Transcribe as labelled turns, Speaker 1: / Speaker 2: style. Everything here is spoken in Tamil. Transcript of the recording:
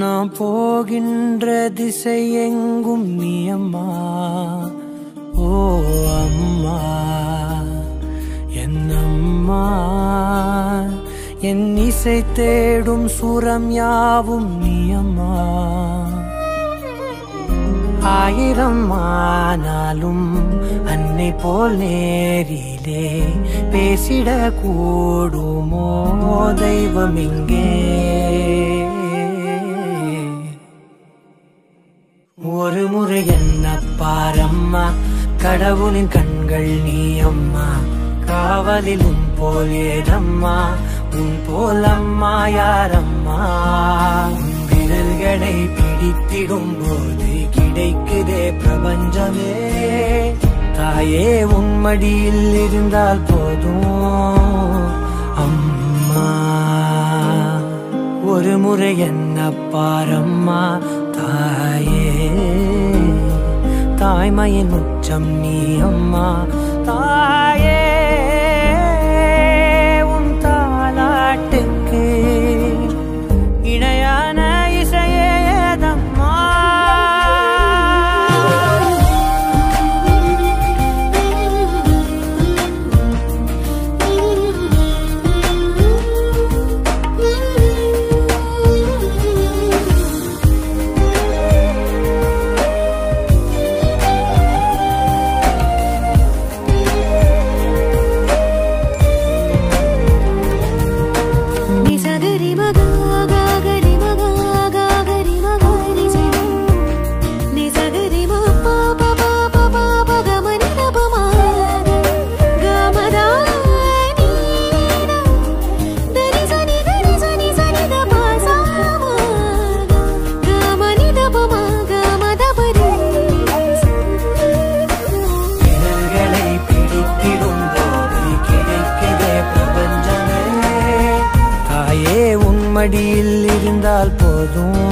Speaker 1: நான் போகின்ற திசை எங்கும் நீ அம்மா. ஓ அம்மா என் அம்மா, என் இசை தேடும் சுரம் யாவும் நீ அம்மா. ஆயிரம் ஆனாலும் அன்னை போல் நேரிலே பேசிட கூடுமோ தெய்வம் இங்கே. ஒரு முறை என்ன பாரம்மா, கடவுளின் கண்கள் நீ அம்மா. காவலில் உன் போல் ஏதம்மா, உன் போல் அம்மா யாரம்மா. உன் விரல்களை பிடித்திடும் போது கிடைக்குதே பிரபஞ்சமே. தாயே உன் மடியில் இருந்தால் போதும் அம்மா. ஒரு முறை என்ன பாரம்மா தாயே, தாய்மையின் உச்சம் நீ அம்மா. தாயே உன் தாலாட்டுக்கு இணையான இசையேதம்மா. மடியில் இருந்தால் போதும்